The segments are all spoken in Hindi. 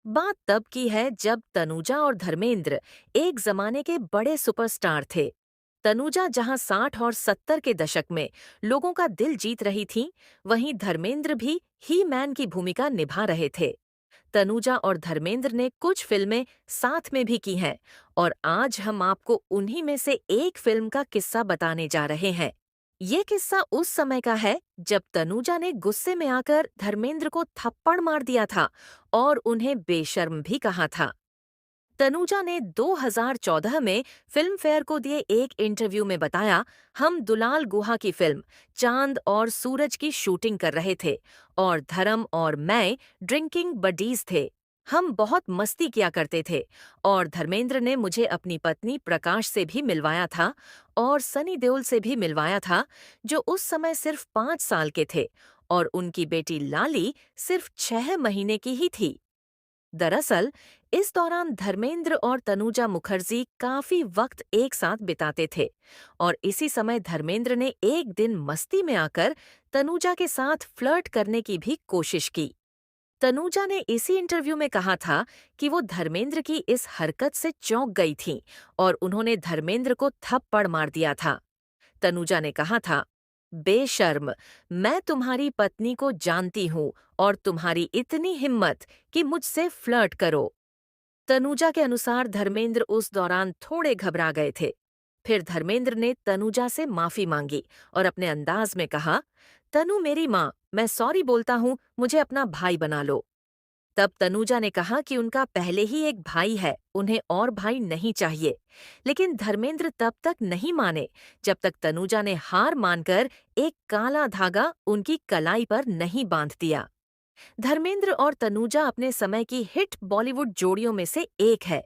बात तब की है जब तनुजा और धर्मेंद्र एक जमाने के बड़े सुपरस्टार थे। तनुजा जहां 60 और 70 के दशक में लोगों का दिल जीत रही थी, वहीं धर्मेंद्र भी ही मैन की भूमिका निभा रहे थे। तनुजा और धर्मेंद्र ने कुछ फिल्में साथ में भी की हैं और आज हम आपको उन्हीं में से एक फिल्म का किस्सा बताने जा रहे हैं। ये किस्सा उस समय का है जब तनुजा ने गुस्से में आकर धर्मेंद्र को थप्पड़ मार दिया था और उन्हें बेशर्म भी कहा था। तनुजा ने 2014 में फिल्म फेयर को दिए एक इंटरव्यू में बताया, हम दुलाल गुहा की फिल्म चांद और सूरज की शूटिंग कर रहे थे और धर्म और मैं ड्रिंकिंग बडीज थे। हम बहुत मस्ती किया करते थे और धर्मेंद्र ने मुझे अपनी पत्नी प्रकाश से भी मिलवाया था और सनी देओल से भी मिलवाया था, जो उस समय सिर्फ 5 साल के थे और उनकी बेटी लाली सिर्फ 6 महीने की ही थी। दरअसल इस दौरान धर्मेंद्र और तनुजा मुखर्जी काफी वक्त एक साथ बिताते थे और इसी समय धर्मेंद्र ने एक दिन मस्ती में आकर तनुजा के साथ फ्लर्ट करने की भी कोशिश की। तनुजा ने इसी इंटरव्यू में कहा था कि वो धर्मेंद्र की इस हरकत से चौंक गई थीं और उन्होंने धर्मेंद्र को थप्पड़ मार दिया था। तनुजा ने कहा था, बेशर्म, मैं तुम्हारी पत्नी को जानती हूँ और तुम्हारी इतनी हिम्मत कि मुझसे फ्लर्ट करो। तनुजा के अनुसार धर्मेंद्र उस दौरान थोड़े घबरा गए थे। फिर धर्मेंद्र ने तनुजा से माफी मांगी और अपने अंदाज में कहा, तनु मेरी माँ, मैं सॉरी बोलता हूँ, मुझे अपना भाई बना लो। तब तनुजा ने कहा कि उनका पहले ही एक भाई है, उन्हें और भाई नहीं चाहिए। लेकिन धर्मेंद्र तब तक नहीं माने जब तक तनुजा ने हार मानकर एक काला धागा उनकी कलाई पर नहीं बांध दिया। धर्मेंद्र और तनुजा अपने समय की हिट बॉलीवुड जोड़ियों में से एक है।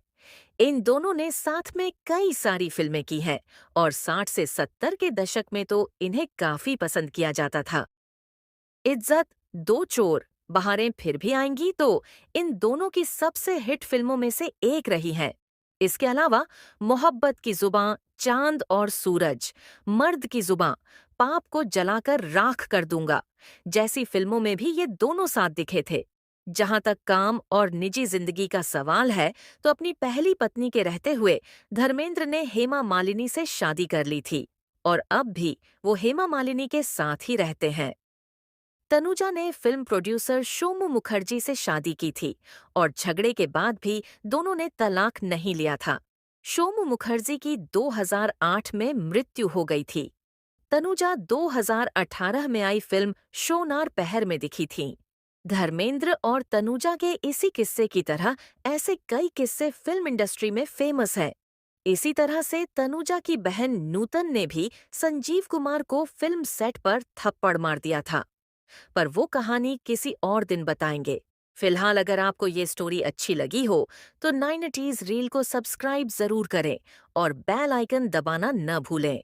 इन दोनों ने साथ में कई सारी फिल्में की हैं और 60 से 70 के दशक में तो इन्हें काफी पसंद किया जाता था। इज्जत, दो चोर, बहारें फिर भी आएंगी तो इन दोनों की सबसे हिट फिल्मों में से एक रही है। इसके अलावा मोहब्बत की जुबां, चांद और सूरज, मर्द की जुबां, पाप को जलाकर राख कर दूंगा जैसी फिल्मों में भी ये दोनों साथ दिखे थे। जहां तक काम और निजी जिंदगी का सवाल है, तो अपनी पहली पत्नी के रहते हुए धर्मेंद्र ने हेमा मालिनी से शादी कर ली थी और अब भी वो हेमा मालिनी के साथ ही रहते हैं। तनुजा ने फिल्म प्रोड्यूसर शोमू मुखर्जी से शादी की थी और झगड़े के बाद भी दोनों ने तलाक नहीं लिया था। शोमू मुखर्जी की 2008 में मृत्यु हो गई थी। तनुजा 2018 में आई फिल्म शोनार पहर में दिखी थीं। धर्मेंद्र और तनुजा के इसी किस्से की तरह ऐसे कई किस्से फिल्म इंडस्ट्री में फेमस हैं। इसी तरह से तनुजा की बहन नूतन ने भी संजीव कुमार को फिल्म सेट पर थप्पड़ मार दिया था। पर वो कहानी किसी और दिन बताएंगे। फिलहाल अगर आपको ये स्टोरी अच्छी लगी हो तो 9 रील को सब्सक्राइब जरूर करें और बेल आइकन दबाना न भूलें।